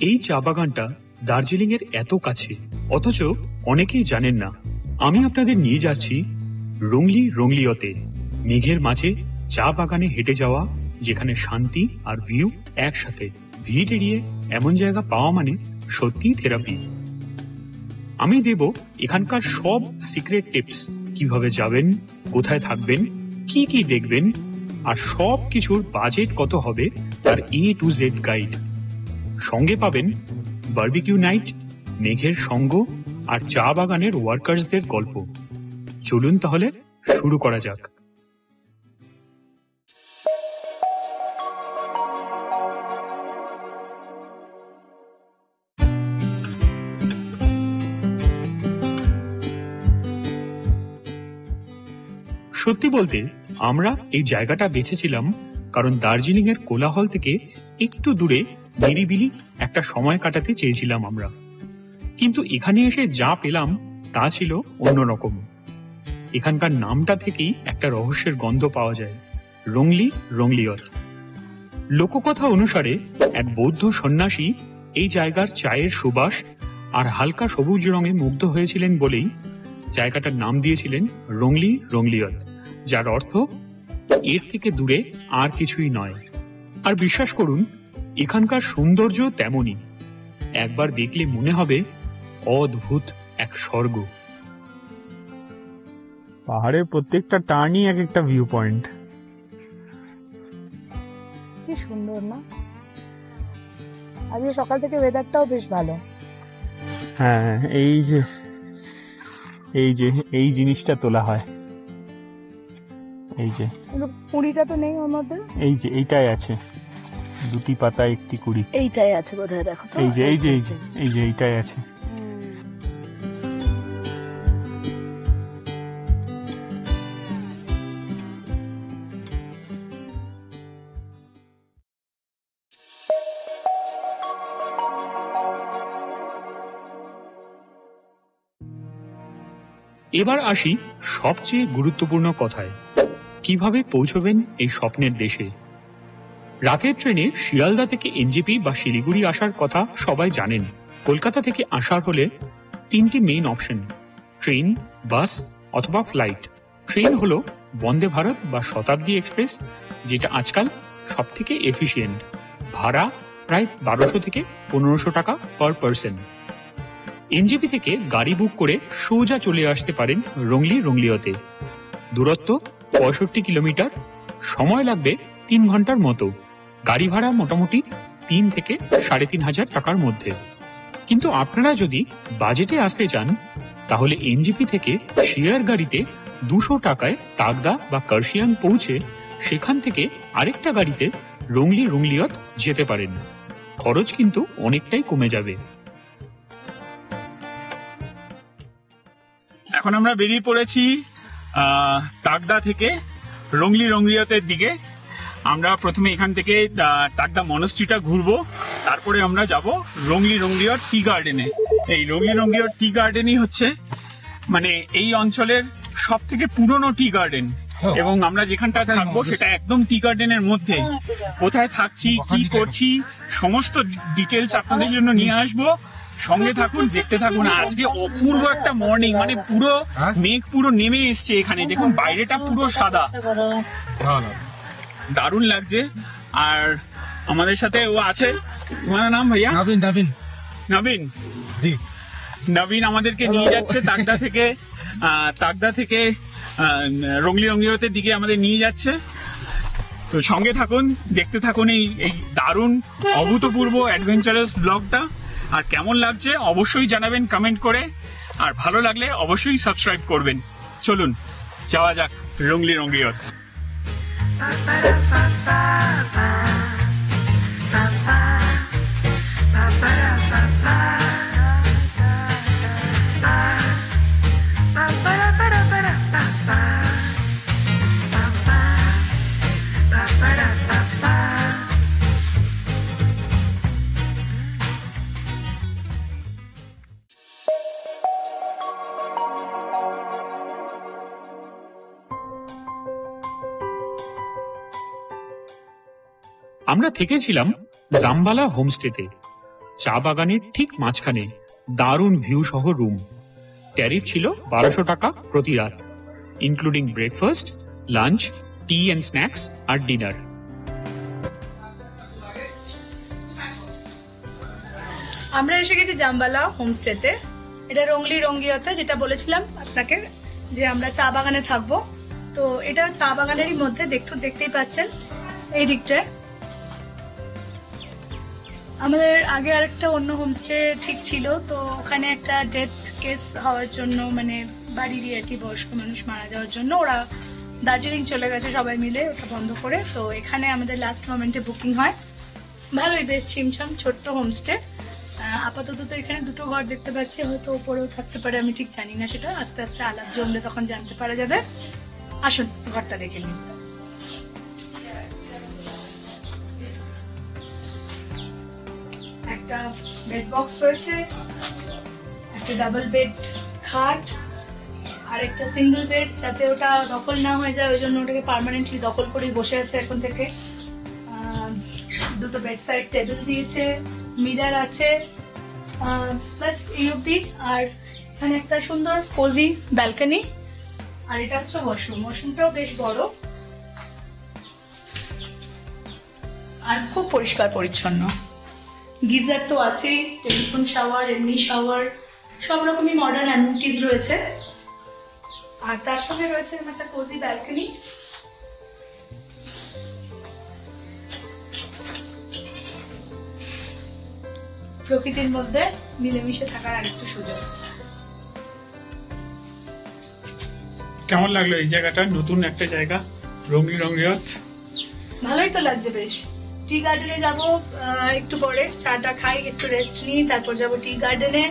এই চা বাগানটা দার্জিলিং এর এত কাছে, অথচ অনেকেই জানেন না। আমি আপনাদের নিয়ে যাচ্ছি রংলি রংলিয়তে, মেঘের মাঝে চা বাগানে হেঁটে যাওয়া, যেখানে শান্তি আর ভিউ একসাথে। ভিড় এড়িয়ে এমন জায়গা পাওয়া মানে সত্যিই থেরাপি। আমি দেব এখানকার সব সিক্রেট টিপস, কিভাবে যাবেন, কোথায় থাকবেন, কি কি দেখবেন, আর সব কিছুর বাজেট কত হবে তার A to Z গাইড। সঙ্গে পাবেন বারবিকিউ নাইট, মেঘের সঙ্গ আর চা বাগানের ওয়ার্কার্সদের গল্প। চলুন তাহলে শুরু করা যাক। সত্যি বলতে আমরা এই জায়গাটা বেছেছিলাম কারণ দার্জিলিং এর কোলাহল থেকে একটু দূরে নিরিবিলি একটা সময় কাটাতে চেয়েছিলাম আমরা। কিন্তু এখানে এসে যা পেলাম তা ছিল অন্যরকম। এখানকার নামটা থেকেই একটা রহস্যের গন্ধ পাওয়া যায়, রংলি রংলিয়ত। লোককথা অনুসারে এক বৌদ্ধ সন্ন্যাসী এই জায়গার চায়ের সুবাস আর হালকা সবুজ রঙে মুগ্ধ হয়েছিলেন বলেই জায়গাটার নাম দিয়েছিলেন রংলি রংলিয়ত, যার অর্থ এর থেকে দূরে আর কিছুই নয়। আর বিশ্বাস করুন, এখানকার সৌন্দর্য তেমনই। একবার দেখলে মনে হবে অদ্ভুত এক স্বর্গ। পাহাড়ের প্রত্যেকটা টার্নই এক একটা ভিউ পয়েন্ট। কি সুন্দর না? আজকে সকাল থেকে ওয়েদারটাও বেশ ভালো। হ্যাঁ, এই যে এই জিনিসটা তোলা হয়, এই যে কিন্তু কুড়িটা তো নেই ওর মধ্যে। এই যে এইটাই আছে, দুটি পাতা একটি কুড়ি। এইটাই আছে বোধহয়, দেখো তো। এইটাই আছে। এবার আসি সবচেয়ে গুরুত্বপূর্ণ কথায়, কিভাবে পৌঁছবেন এই স্বপ্নের দেশে। রাতের ট্রেনে শিয়ালদা থেকে এনজেপি বা শিলিগুড়ি আসার কথা সবাই জানেন। কলকাতা থেকে আসার হলে তিনটি মেইন অপশন, ট্রেন, বাস অথবা ফ্লাইট। ট্রেন হলো বন্দে ভারত বা শতাব্দী এক্সপ্রেস, যেটা আজকাল সব থেকে এফিসিয়েন্ট। ভাড়া প্রায় 1200 থেকে 1500 টাকা পার পার্সন। এনজেপি থেকে গাড়ি বুক করে সোজা চলে আসতে পারেন রংলি রংলিয়তে। দূরত্ব 65 কিলোমিটার, সময় লাগবে 3 ঘন্টার মতো। গাড়ি ভাড়া মোটামুটি 3 থেকে 3500 টাকার মধ্যে। কিন্তু আপনারা যদি বাজেটে আসতে চান তাহলে এনজেপি থেকে শেয়ার গাড়িতে 200 টাকায় তাগদা বা কার্শিয়াং পৌঁছে সেখান থেকে আরেকটা গাড়িতে রংলি রংলিয়ত যেতে পারেন। খরচ কিন্তু অনেকটাই কমে যাবে। এখন আমরা বেরিয়ে পড়েছি তাগদা থেকে রংলি রংলিয়তের দিকে। আমরা প্রথমে এখান থেকে তাগদা মনাস্ট্রিটা ঘুরবো, তারপরে আমরা যাব রংলি রংলিয়ত টি গার্ডেনে। এই রংলি রংলিয়ত টি গার্ডেনই হচ্ছে মানে এই অঞ্চলের সব থেকে পুরনো টি গার্ডেন, এবং আমরা যেখানটা থাকবো সেটা একদম টি গার্ডেনের মধ্যে। কোথায় থাকছি, কি করছি, সমস্ত ডিটেলস আপনাদের জন্য নিয়ে আসবো। সঙ্গে থাকুন, দেখতে থাকুন। আজকে অপূর্ব একটা মর্নিং, মানে পুরো মেঘ পুরো নেমে এসছে এখানে। দেখুন বাইরেটা পুরো সাদা, দারুণ লাগছে। আর আমাদের সাথে ও আছে, তোমার নাম ভাইয়া? নবীন জি। নবীন আমাদেরকে নিয়ে যাচ্ছে তাগদা থেকে রংলি রংলিয়তের দিকে আমাদের নিয়ে যাচ্ছে। তো সঙ্গে থাকুন, দেখতে থাকুন এই দারুণ অভূতপূর্ব অ্যাডভেঞ্চারাস ব্লগটা। আর কেমন লাগছে অবশ্যই জানাবেন কমেন্ট করে, আর ভালো লাগলে অবশ্যই সাবস্ক্রাইব করবেন। চলুন যাওয়া যাক রংলি রংলিয়ত। আমরা থেকেছিলাম জাম্বালা হোমস্টেতে। চা বাগানের ঠিক মাঝখানে দারুণ ভিউ সহ রুম। ট্যারিফ ছিল 1200 টাকা প্রতি রাত, including breakfast, lunch, tea and snacks আর ডিনার। আমরা এসে গেছি জামবালা হোমস্টেতে। এটা রংলি রঙ্গিয়াতে, যেটা বলেছিলাম আপনাকে যে আমরা চা বাগানে থাকবো। তো এটা চা বাগানেরই মধ্যে, দেখতেই পাচ্ছেন এই দিকটায়। আমাদের আগে আরেকটা অন্য হোমস্টে ঠিক ছিল, তো ওখানে একটা ডেথ কেস হওয়ার জন্য, মানে বাড়িরই আর কি বয়স্ক মানুষ মারা যাওয়ার জন্য ওরা দার্জিলিং চলে গেছে সবাই মিলে, ওটা বন্ধ করে। তো এখানে আমাদের লাস্ট মোমেন্টে বুকিং হয়। ভালোই, বেশ ছিমছাম ছোট্ট হোমস্টে। আপাতত তো এখানে দুটো ঘর দেখতে পাচ্ছি, হয়তো উপরেও থাকতে পারে, আমি ঠিক জানি না সেটা। আস্তে আস্তে আলাপ জমলে তখন জানতে পারা যাবে। আসুন ঘরটা দেখে নিন। একটা বেড বক্স রয়েছে, একটা ডাবল বেড খাট, আর একটা সিঙ্গেল বেড, যাতে ওটা দখল না হয়ে যায়, ওই জন্য ওটাকে পার্মানেন্টলি দখল করেই বসে আছে এখন থেকে। দুটো বেড সাইড টেবিল দিয়েছে, মিরার আছে, প্লাস এই অব্দি। আর এখানে একটা সুন্দর কোজি ব্যালকনি, আর এটা হচ্ছে ওয়াশরুম। ওয়াশরুমটাও বেশ বড় আর খুব পরিষ্কার পরিচ্ছন্ন। গিজার তো আছেই, টেলিফোন শাওয়ার, এমনি শাওয়ার, সব রকমই মডার্ন অ্যামিনিটিজ রয়েছে। আর তার সঙ্গে রয়েছে একটা কোজি ব্যালকনি। প্রকৃতির মধ্যে মিলেমিশে থাকার আরেকটু সুযোগ। কেমন লাগলো এই জায়গাটা? নতুন একটা জায়গা, রংলি রঙ্গিয়াত। ভালোই তো লাগছে বেশ। টি গার্ডেনে যাবো একটু পরে, চাটা খাই, একটু রেস্ট নিই, তারপর যাবো টি গার্ডেনে।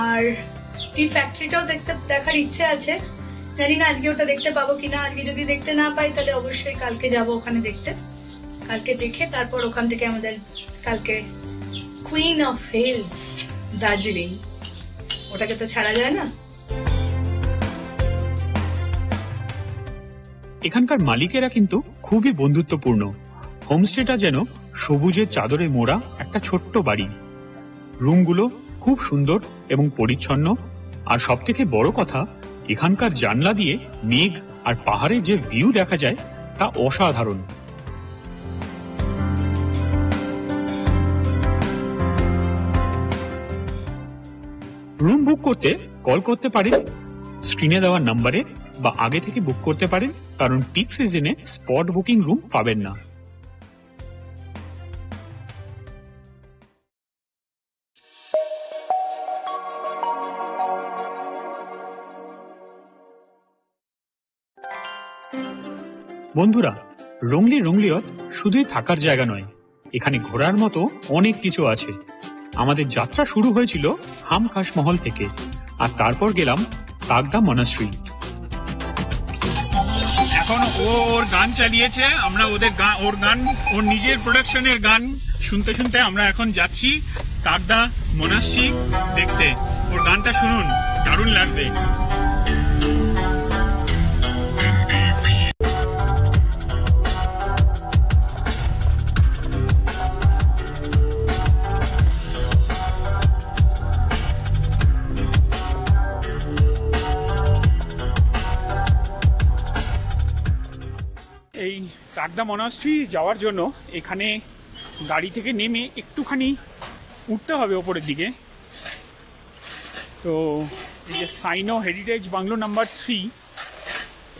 আর টি ফ্যাক্টরিটাও দেখার ইচ্ছে আছে, জানি না আজকে ওটা দেখতে পাবো কিনা। আজকে যদি দেখতে না পাই তাহলে অবশ্যই কালকে যাব ওখানে দেখতে। কালকে দেখে তারপর ওখান থেকে আমাদের কালকে কুইন অফ হিলস দার্জিলিং, ওটাকে তো ছাড়া যায় না। এখানকার মালিকেরা কিন্তু খুবই বন্ধুত্বপূর্ণ। হোমস্টেটা যেন সবুজের চাদরে মোড়া একটা ছোট্ট বাড়ি। রুমগুলো খুব সুন্দর এবং পরিচ্ছন্ন, আর সবথেকে বড় কথা, এখানকার জানলা দিয়ে মেঘ আর পাহাড়ের যে ভিউ দেখা যায় তা অসাধারণ। রুম বুক করতে কল করতে পারেন স্ক্রিনে দেওয়া নম্বরে, বা আগে থেকে বুক করতে পারেন, কারণ পিক সিজনে স্পট বুকিং রুম পাবেন না। বন্ধুরা, রংলি রংলিয়ত শুধুই থাকার জায়গা নয়, এখানে ঘোরার মতো অনেক কিছু আছে। আমাদের যাত্রা শুরু হয়েছিল হামখাস মহল থেকে, আর তারপর গেলাম তাগদা মনাস্ট্রি। এখন ওর গান চালিয়েছে, আমরা ওর গান, ওর নিজের প্রোডাকশনের গান শুনতে শুনতে আমরা এখন যাচ্ছি তাগদা মনাস্ট্রি দেখতে। ওর গানটা শুনুন, দারুণ লাগবে। এই তাগদা মনাস্ট্রি যাওয়ার জন্য এখানে গাড়ি থেকে নেমে একটুখানি উঠতে হবে ওপরের দিকে। তো এই যে সাইনো হেরিটেজ বাংলো নাম্বার 3,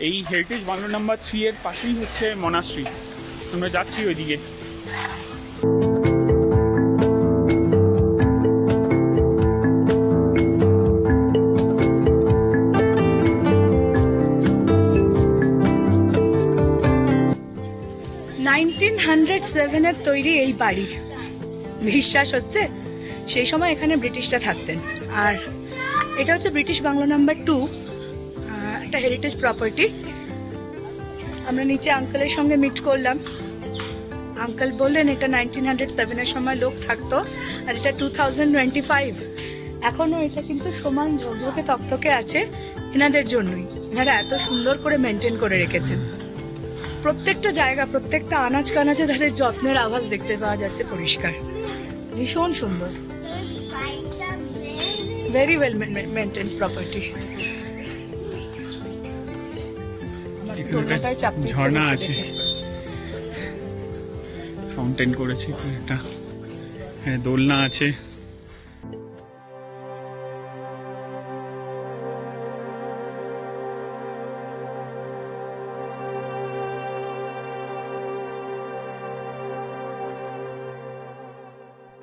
এই হেরিটেজ বাংলো নাম্বার 3 এর পাশেই হচ্ছে মনাস্ট্রি। আমরা যাচ্ছি ওইদিকে। এর তৈরি এই বাড়ি, বিশ্বাস হচ্ছে? সেই সময় এখানে ব্রিটিশরা থাকতেন। আর এটা হচ্ছে ব্রিটিশ বাংলো নাম্বার 2, একটা হেরিটেজ প্রপার্টি। আমরা নিচে আঙ্কেলের সঙ্গে মিট করলাম। আঙ্কেল বললেন এটা 1907 এর সময় লোক থাকতো, আর এটা 2025। এখনো এটা কিন্তু সমান ঝকঝকে তকতকে আছে এনাদের জন্যই। এনারা এত সুন্দর করে মেনটেন করে রেখেছেন। প্রত্যেকটা জায়গা, প্রত্যেকটা আনাজ কানাচে তাদের যত্নের আভাস দেখতে পাওয়া যাচ্ছে পরিষ্কার। ভীষণ সুন্দর, ভেরি ওয়েল মেনটেন প্রপার্টি। ঝর্ণা আছে, ফাউন্টেন করেছে একটা, হ্যাঁ দোলনা আছে।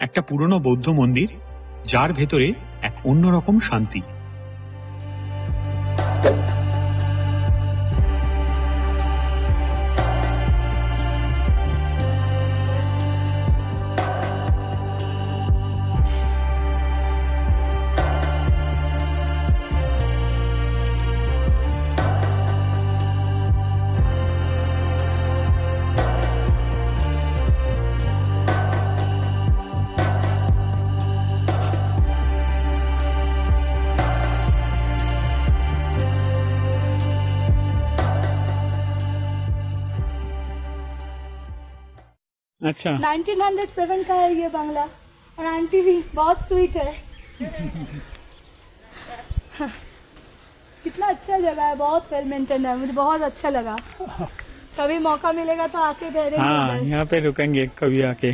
একটা পুরনো বৌদ্ধ মন্দির, যার ভেতরে এক অন্যরকম শান্তি। अच्छा, 1907 का है ये बंगला, और आंटी भी बहुत स्वीट है। कितना अच्छा जगह है, बहुत वेल मेंटेन है, मुझे बहुत अच्छा लगा। कभी मौका मिलेगा तो आके ठहरेंगे। हाँ यहाँ पे रुकेंगे कभी आके।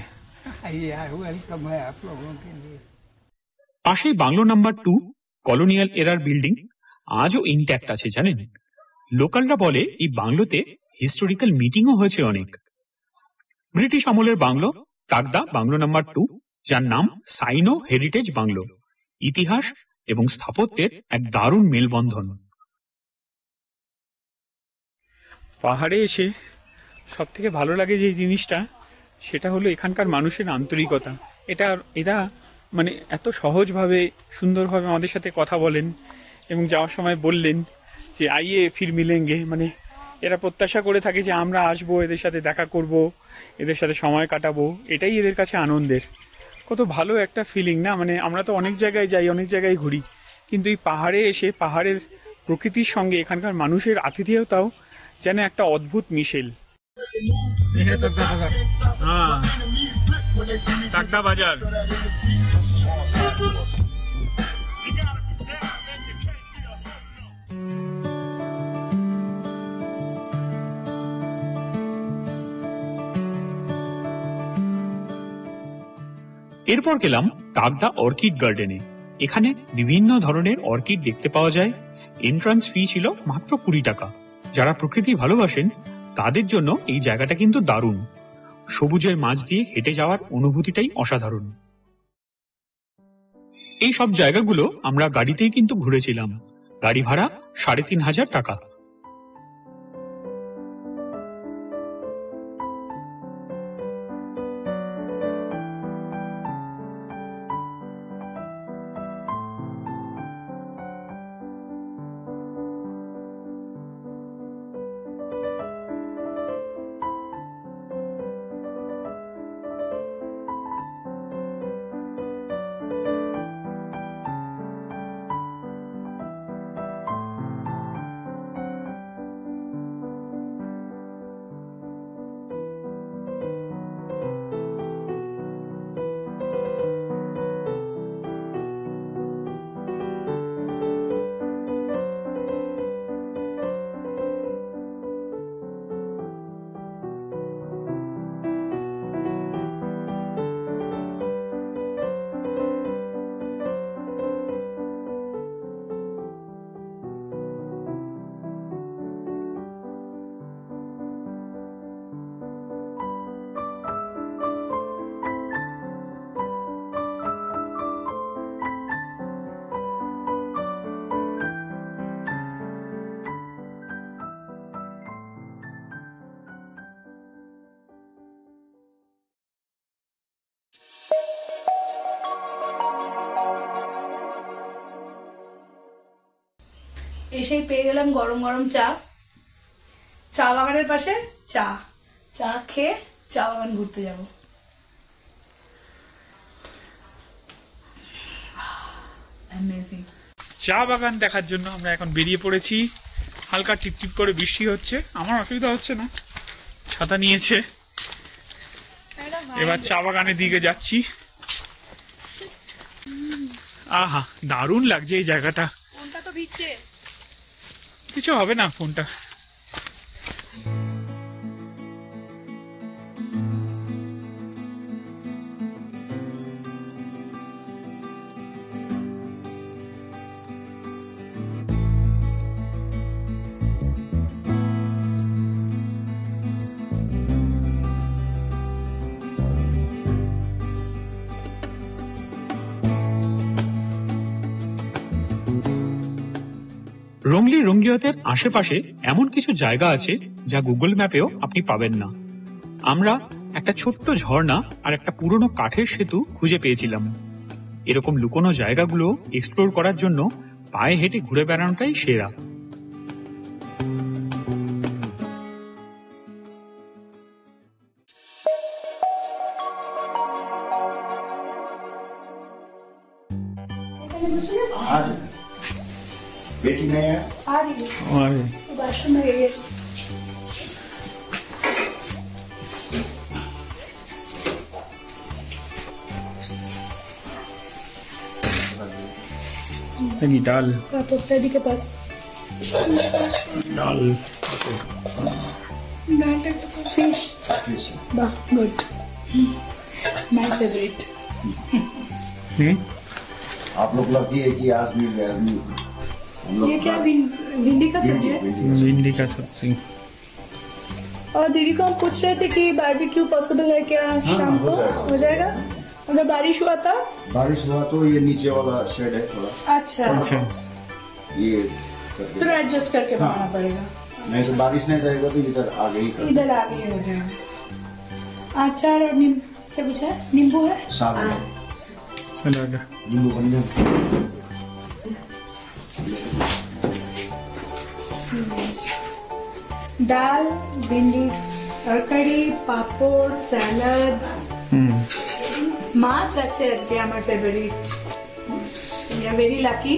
वेलकम है आप लोगों के लिए। পাশেই bungalow number 2 colonial error building আজও ইনট্যাক্ট আছে জানেন। লোকালরা বলে এই বাংলোতে হিস্টোরিক্যাল মিটিংও হয়েছে অনেক। ব্রিটিশ আমলের বাংলো তাগদা বাংলো নাম্বার 2, যার নাম সাইনো হেরিটেজ বাংলো। ইতিহাস এবং স্থাপত্যের এক দারুণ মেলবন্ধন। পাহাড়ে এসে সব থেকে ভালো লাগে যে জিনিসটা, সেটা হলো এখানকার মানুষের আন্তরিকতা। এরা মানে এত সহজভাবে সুন্দরভাবে আমাদের সাথে কথা বলেন, এবং যাওয়ার সময় বললেন যে আইয়ে ফির মিলেঙ্গে, মানে এরা প্রত্যাশা করে থাকে যে আমরা আসবো, এদের সাথে দেখা করব, এদের সাথে সময় কাটাবো। এটাই এদের কাছে আনন্দের। কত ভালো একটা ফিলিং না? মানে আমরা তো অনেক জায়গায় যাই, অনেক জায়গায় ঘুরি, কিন্তু এই পাহাড়ে এসে পাহাড়ের প্রকৃতির সঙ্গে এখানকার মানুষের আতিথেয়তাও যেন একটা অদ্ভুত মিশেল। হ্যাঁ, তাগদা বাজার। এরপর গেলাম তাগদা অর্কিড গার্ডেনে। এখানে বিভিন্ন ধরনের অর্কিড দেখতে পাওয়া যায়। এন্ট্রান্স ফি ছিল মাত্র 20 টাকা। যারা প্রকৃতি ভালোবাসেন তাদের জন্য এই জায়গাটা কিন্তু দারুণ। সবুজের মাঝ দিয়ে হেঁটে যাওয়ার অনুভূতিটাই অসাধারণ। এই সব জায়গাগুলো আমরা গাড়িতেই কিন্তু ঘুরেছিলাম। গাড়ি ভাড়া 3500 টাকা। এসেই পেয়ে গেলাম গরম গরম চা, চা বাগানের পাশে চা, চা খেয়ে চা বাগান ঘুরতে যাব। অ্যামেজিং। চা বাগান দেখার জন্য আমরা এখন বেরিয়ে পড়েছি। হালকা টিপটিপ করে বৃষ্টি হচ্ছে, আমার অসুবিধা হচ্ছে না, ছাতা নিয়েছে। এবার চা বাগানের দিকে যাচ্ছি। আহা, দারুণ লাগছে এই জায়গাটা। ফোনটা তো ভিজছে। কিছু হবে না ফোনটা। রংলি রংলিয়তের আশেপাশে এমন কিছু জায়গা আছে যা গুগল ম্যাপেও আপনি পাবেন না। আমরা একটা ছোট্ট ঝর্ণা আর একটা পুরনো কাঠের সেতু খুঁজে পেয়েছিলাম। এরকম লুকোনো জায়গাগুলো এক্সপ্লোর করার জন্য পায়ে হেঁটে ঘুরে বেড়ানোটাই সেরা। हाँ जी बेटी नहीं है आ रही है वॉशरूम में गई है। ডাল डैडी के पास ডাল फिश वाह गुड माय फेवरेट। आप लोग लकी है कि आज भी हम लोग ये क्या भिंडी का सब्जी है? भिंडी का सब्जी। और दीदी को हम पूछ रहे थे कि बारबेक्यू पॉसिबल है क्या शाम हो को? जाएगा। हो जाएगा अगर बारिश हुआ था? बारिश हुआ तो ये नीचे वाला शेड है थोड़ा अच्छा अच्छा, ये तो करके एडजस्ट करके बनाना पड़ेगा। नहीं तो बारिश नहीं रहेगा तो इधर आगे ही कर इधर आगे हो जाएगा। अचार और नींबू से कुछ है? नींबू है? साग है। सलाद। नींबू बन जाए ডাল, ভিন্ডি তরকারি, পাপড়, স্যালাড, মাছ আছে আজকে আমার favourite. We are very lucky.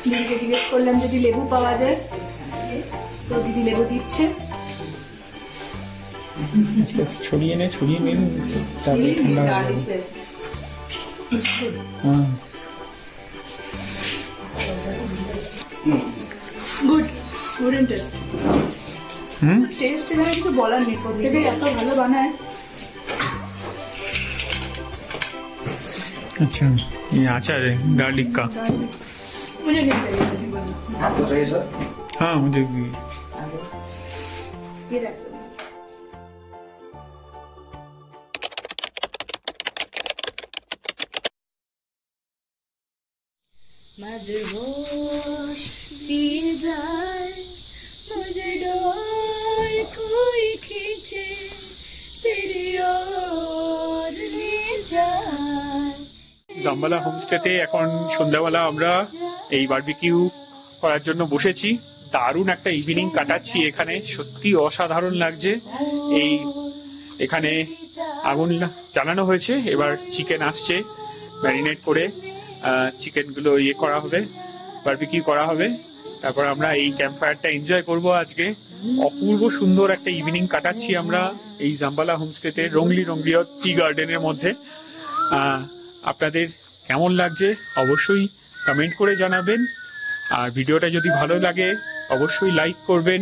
দিদিকে জিজ্ঞেস করলাম যদি লেবু পাওয়া যায়, তো দিদি লেবু দিচ্ছে। ছড়িয়ে নে তারপরে ঠান্ডা হয়ে গার্লিক যাবে। পেস্ট হ্যাঁ, গুড গুড এন্ড টেস্ট। হুম, টেস্ট এখানে কিছু বলার নেই, প্রত্যেকে এত ভালো বানায়। अच्छा ये अचार है गार्लिक का। मुझे नहीं चाहिए दीदी वाला। आपको चाहिए सर हाँ मुझे भी। ये रख दो। मदहोश पिए जाए मुझे डोर कोई खींचे तेरी ओर ले जाए। জাম্বালা হোমস্টেতে এখন সন্ধ্যাবেলা আমরা এই বারবিকিউ করার জন্য বসেছি। দারুণ একটা ইভিনিং কাটাচ্ছি এখানে, সত্যি অসাধারণ লাগছে। এই এখানে আগুন জ্বালানো হয়েছে, এবার চিকেন আসছে ম্যারিনেট করে, চিকেন গুলো ইয়ে করা হবে, বারবিকিউ করা হবে। তারপর আমরা এই ক্যাম্প ফায়ারটা এনজয় করব আজকে। অপূর্ব সুন্দর একটা ইভিনিং কাটাচ্ছি আমরা এই জাম্বালা হোমস্টেতে রংলি রংলিয়ত টি গার্ডেনের মধ্যে। আপনাদের কেমন লাগছে অবশ্যই কমেন্ট করে জানাবেন। আর ভিডিওটা যদি ভালো লাগে অবশ্যই লাইক করবেন,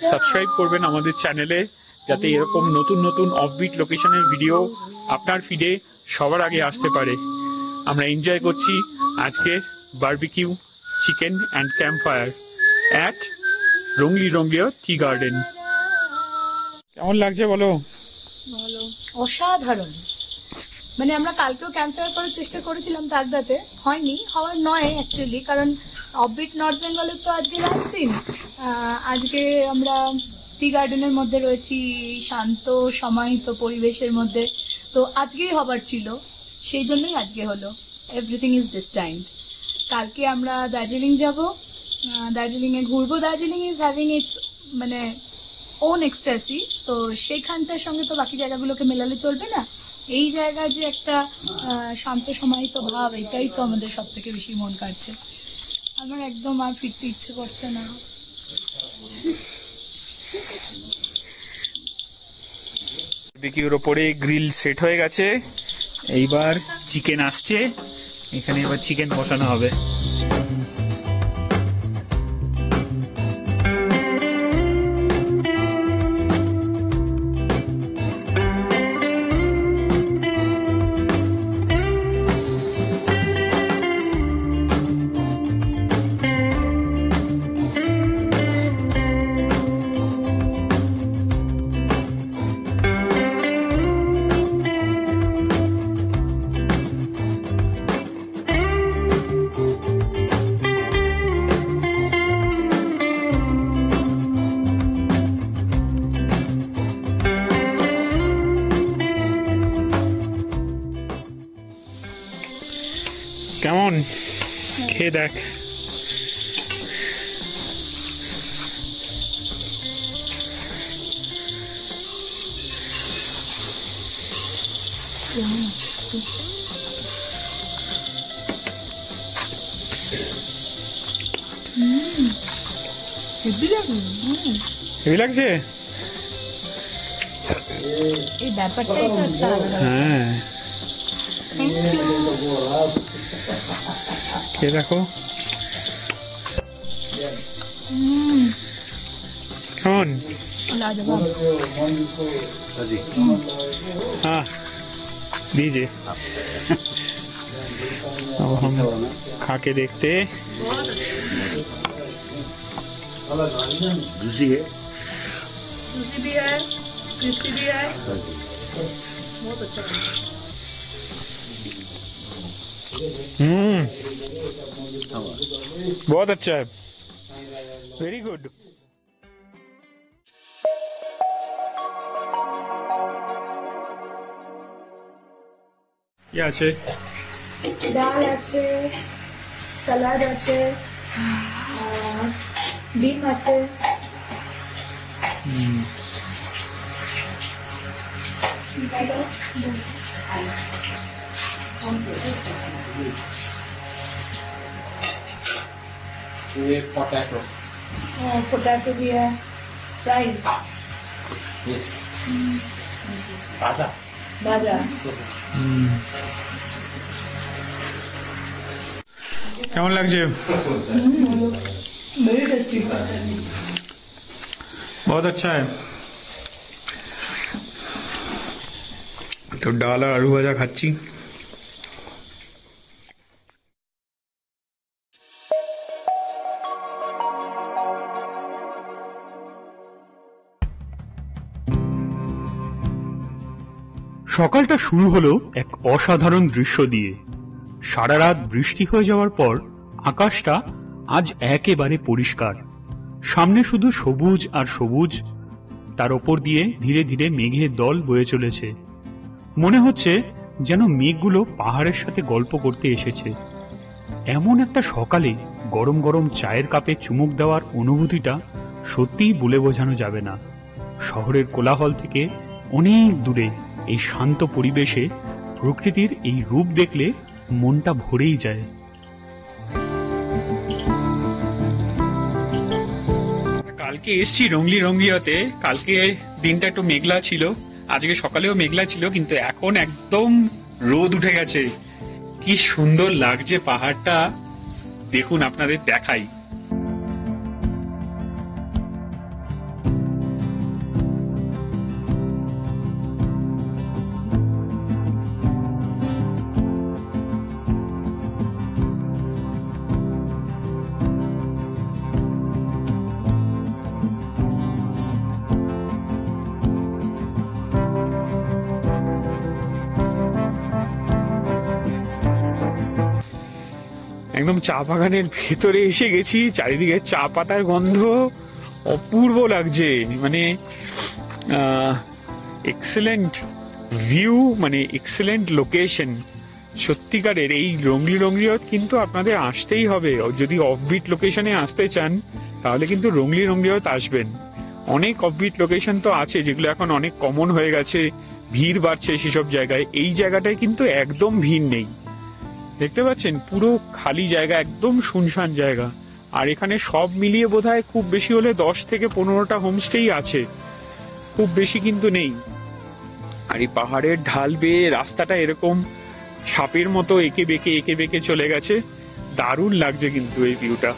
সাবস্ক্রাইব করবেন আমাদের চ্যানেলে, যাতে এরকম নতুন নতুন অফবিট লোকেশনের ভিডিও আপনার ফিডে সবার আগে আসতে পারে। আমরা এনজয় করছি আজকের barbecue chicken and campfire at Rungli Rungliot tea garden. কেমন লাগছে বলো? ভালো, অসাধারণ। মানে আমরা কালকেও ক্যাম্পফায়ার করার চেষ্টা করেছিলাম তাগদাতে, হয়নি, হওয়ার নয় অ্যাকচুয়ালি, কারণ অফবিট নর্থ বেঙ্গলের তো আজকে লাস্ট দিন। আজকে আমরা টি গার্ডেনের মধ্যে রয়েছি, শান্ত সমাহিত পরিবেশের মধ্যে, তো আজকেই হবার ছিল, সেই জন্যই আজকে হলো। Everything is destined. কালকে আমরা দার্জিলিং যাব, দার্জিলিং এ ঘুরবো। দার্জিলিং ইজ হ্যাভিং ইটস মানে ওন এক্সট্রাসি, তো সেইখানটার সঙ্গে তো বাকি জায়গাগুলোকে মেলালে চলবে না। এই জায়গার যে একটা শান্ত সমাহিত ভাব, এটাই তো আমাদের সব থেকে বেশি মন কাটছে। আমার একদম আর ফিরতে ইচ্ছে করছে না। বারবিকিউর ওপরে গ্রিল সেট হয়ে গেছে, এইবার চিকেন আসছে, এখানে এবার চিকেন বসানো হবে। কেমন খেয়ে দেখ। হেভি লাগছে। এই ব্যাপারটাই তো একটা আলাদা। হ্যাঁ, থ্যাংক ইউ। খেয়ে দেখো কেমন। लाजवाब। हाँ दीजिए, अब हम खा के देखते। जूसी है। जूसी भी है, क्रिस्पी भी है, बहुत अच्छा है। बहुत अच्छा है, वेरी गुड। কি আছে? ডাল আছে, সালাদ আছে, ডিম আছে। ये पोटैटो। पोटैटो भी है, फ्राई, यस। ताजा। भाजा। কেমন লাগছে? Very tasty. बहुत अच्छा है। তো ডাল আর আলু ভাজা খাচ্ছি। সকালটা শুরু হলো এক অসাধারণ দৃশ্য দিয়ে। সারা রাত বৃষ্টি হয়ে যাওয়ার পর আকাশটা আজ একেবারে পরিষ্কার। সামনে শুধু সবুজ আর সবুজ, তার ওপর দিয়ে ধীরে ধীরে মেঘের দল বয়ে চলেছে। মনে হচ্ছে যেন মেঘগুলো পাহাড়ের সাথে গল্প করতে এসেছে। এমন একটা সকালে গরম গরম চায়ের কাপে চুমুক দেওয়ার অনুভূতিটা সত্যিই বলে বোঝানো যাবে না। শহরের কোলাহল থেকে অনেক দূরে এই শান্ত পরিবেশে প্রকৃতির এই রূপ দেখলে মনটা ভরেই যায়। কালকে এসছি রংলি রঙ্গিয়াতে, কালকে দিনটা একটু মেঘলা ছিল, আজকে সকালেও মেঘলা ছিল, কিন্তু এখন একদম রোদ উঠে গেছে। কি সুন্দর লাগছে পাহাড়টা, দেখুন আপনাদের দেখাই। একদম চা বাগানের ভেতরে এসে গেছি, চারিদিকে চা পাতার গন্ধ অপূর্ব লাগছে। মানে এক্সেলেন্ট ভিউ, মানে এক্সেলেন্ট লোকেশন। সত্যিকারের এই রংলি রঙ্গিয়ত কিন্তু আপনাদের আসতেই হবে। যদি অফবিট লোকেশনে আসতে চান তাহলে কিন্তু রংলি রঙ্গিয়ত আসবেন। অনেক অফবিট লোকেশন তো আছে যেগুলো এখন অনেক কমন হয়ে গেছে, ভিড় বাড়ছে সেসব জায়গায়। এই জায়গাটায় কিন্তু একদম ভিড় নেই, দেখতে পাচ্ছেন পুরো খালি জায়গা, একদম শুনশান জায়গা। আর এখানে সব মিলিয়ে বোধহয় খুব বেশি হলে 10 থেকে 15টা হোমস্টেই আছে, খুব বেশি কিন্তু নেই। আর এই পাহাড়ের ঢাল বেয়ে রাস্তাটা এরকম সাপের মতো এঁকে বেঁকে চলে গেছে। দারুণ লাগছে কিন্তু এই ভিউটা।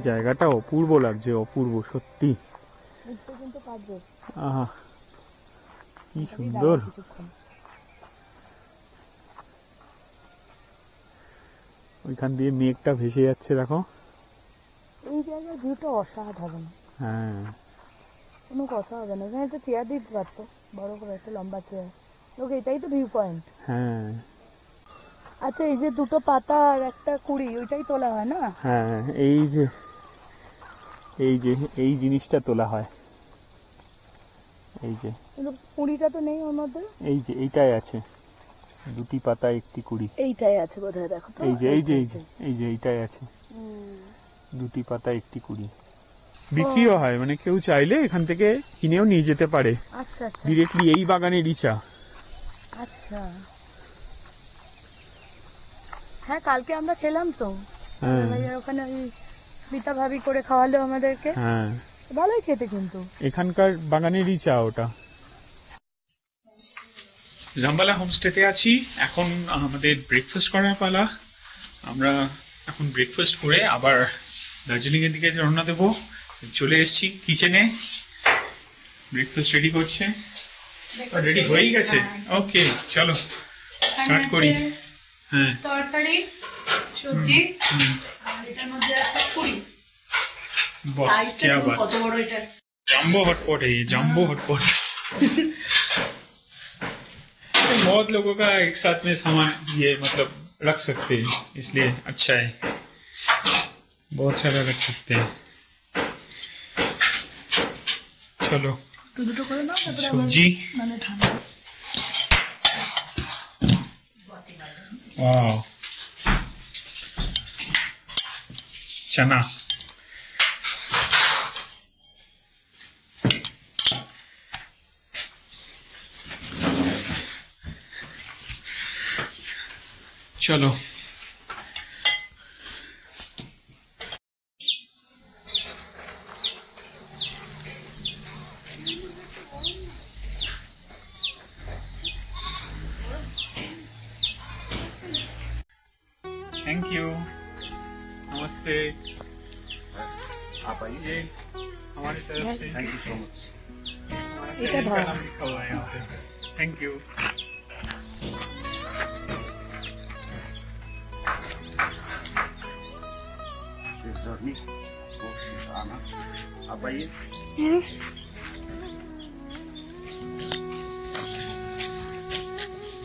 জায়গাটা অপূর্ব লাগছে, অপূর্ব সত্যি। আহা কি সুন্দর। ওইখান দিয়ে মেঘটা ভেসে যাচ্ছে দেখো। এই জায়গার ভিউটা অসাধারণ, হ্যাঁ কোনো কথা হবে না। এখানে একটা চেয়ার দিতে পারতো, বড় করে একটা লম্বা চেয়ার। লোক এটাই তো ভিউ পয়েন্ট। হ্যাঁ আচ্ছা, এই যে দুটো পাতা আর একটা কুড়ি, ওইটাই তোলা হয় না? হ্যাঁ, এই যে এই জিনিসটা তোলা হয়। এই যে কিন্তু কুড়িটা তো নেই ওর মধ্যে। এই যে এইটাই আছে, দুটি পাতা একটি কুড়ি। এইটাই আছে বোধহয়, দেখো তো। এই যে এইটাই আছে, দুটি পাতা একটি কুড়ি। বিক্রিও হয়, মানে কেউ চাইলে এখান থেকে কিনেও নিয়ে যেতে পারে। আচ্ছা আচ্ছা, ডিরেক্টলি এই বাগানেরই চা। আচ্ছা হ্যাঁ, কালকে আমরা খেলাম তো ভাইয়ার ওখানে, ওই স্মিতা ভাবি করে খাওয়ালো আমাদেরকে। হ্যাঁ ভালোই খেতে, কিন্তু এখানকার বাগানেরই চা ওটা। জাম্বালা হোমস্টেতে আছি, এখন আমাদের ব্রেকফাস্ট করার পালা। আমরা এখন ব্রেকফাস্ট করে আবার দার্জিলিং এর দিকে রওনা দেবো। চলে এসেছি কিচেনে, ব্রেকফাস্ট রেডি করছে। রেডি হয়ে গেছে, ওকে চলো স্টার্ট করি। হ্যাঁ, তরকারি, সবজি, আর এটার মধ্যে আছে পুরি। সাইজটা কত বড় এটা! जम्बो हॉटपॉट है ये, जम्बो हॉटपॉट। बहुत लोगों का एक साथ में सामान ये मतलब रख सकते हैं, इसलिए अच्छा है, बहुत सारा रख सकते हैं। चलो দুটো করে নাও, তারপরে सब्जी, মানে ঠান্ডা। वाह, चना, चलो थैंक यू, नमस्ते। आप आइए। हमारी तरफ से थैंक यू सो मच। এটা का ধর। नाम लिखा हुआ है यहाँ पे। Thank you. शेफ जर्नी, वो शेफ आना। आप आइए।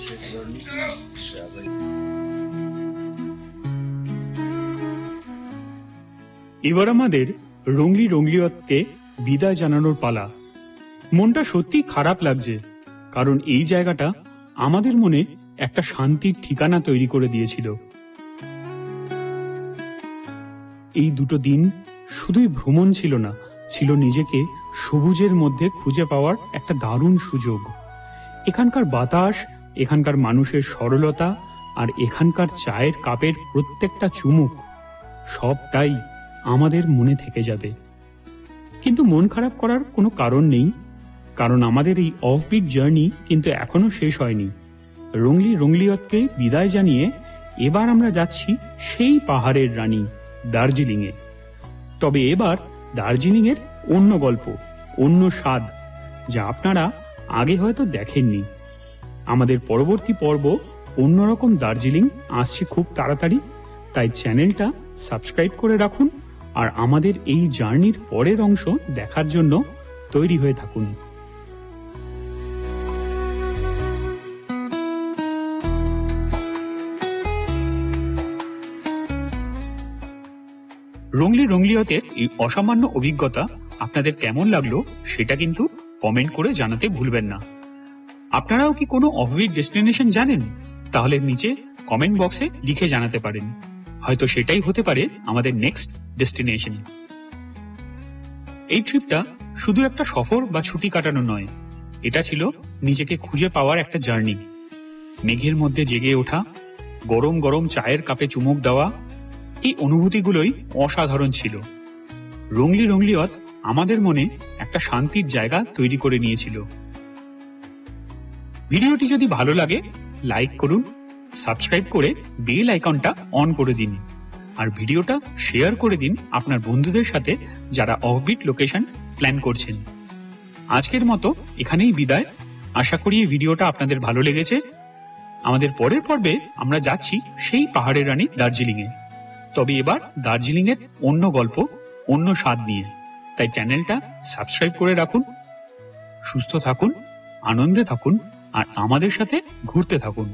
शेफ जर्नी, शेफ आइए। এবার আমাদের রংলি রংলিয়তকে বিদায় জানানোর পালা। মনটা সত্যি খারাপ লাগছে, কারণ এই জায়গাটা আমাদের মনে একটা শান্তির ঠিকানা তৈরি করে দিয়েছিল। এই দুটো দিন শুধুই ভ্রমণ ছিল না, ছিল নিজেকে সবুজের মধ্যে খুঁজে পাওয়ার একটা দারুণ সুযোগ। এখানকার বাতাস, এখানকার মানুষের সরলতা, আর এখানকার চায়ের কাপের প্রত্যেকটা চুমুক, সবটাই আমাদের মনে থেকে যাবে। কিন্তু মন খারাপ করার কোনো কারণ নেই, কারণ আমাদের এই অফবিট জার্নি কিন্তু এখনো শেষ হয়নি। রংলি রংলিয়তকে বিদায় জানিয়ে এবার আমরা যাচ্ছি সেই পাহাড়ের রানী দার্জিলিংয়ে। তবে এবার দার্জিলিং এর অন্য গল্প, অন্য স্বাদ, যা আপনারা আগে হয়তো দেখেননি। আমাদের পরবর্তী পর্ব অন্যরকম দার্জিলিং আসছে খুব তাড়াতাড়ি, তাই চ্যানেলটা সাবস্ক্রাইব করে রাখুন আর আমাদের এই জার্নির পরের অংশ দেখার জন্য তৈরি হয়ে থাকুন। রংলি রংলিয়তের এই অসামান্য অভিজ্ঞতা আপনাদের কেমন লাগলো সেটা কিন্তু কমেন্ট করে জানাতে ভুলবেন না। আপনারাও কি কোনো অফবিট ডেস্টিনেশন জানেন? তাহলে নিচে কমেন্ট বক্সে লিখে জানাতে পারেন, হয়তো সেটাই হতে পারে আমাদের নেক্সট ডেস্টিনেশন। এই ট্রিপটা শুধু একটা সফর বা ছুটি কাটানো নয়, এটা ছিল নিজেকে খুঁজে পাওয়ার একটা জার্নি। মেঘের মধ্যে জেগে ওঠা, গরম গরম চায়ের কাপে চুমুক দেওয়া, এই অনুভূতিগুলোই অসাধারণ ছিল। রংলি রংলিয়ত আমাদের মনে একটা শান্তির জায়গা তৈরি করে নিয়েছিল। ভিডিওটি যদি ভালো লাগে লাইক করুন, সাবস্ক্রাইব করে বেল আইকনটা অন করে দিন, আর ভিডিওটা শেয়ার করে দিন আপনার বন্ধুদের সাথে যারা অফবিট লোকেশন প্ল্যান করছেন। আজকের মতো এখানেই বিদায়। আশা করি এই ভিডিওটা আপনাদের ভালো লেগেছে। আমাদের পরের পর্বে আমরা যাচ্ছি সেই পাহাড়ের রানী দার্জিলিং এ, তবে এবার দার্জিলিং এর অন্য গল্প, অন্য স্বাদ নিয়ে। তাই চ্যানেলটা সাবস্ক্রাইব করে রাখুন। সুস্থ থাকুন, আনন্দে থাকুন আর আমাদের সাথে ঘুরতে থাকুন।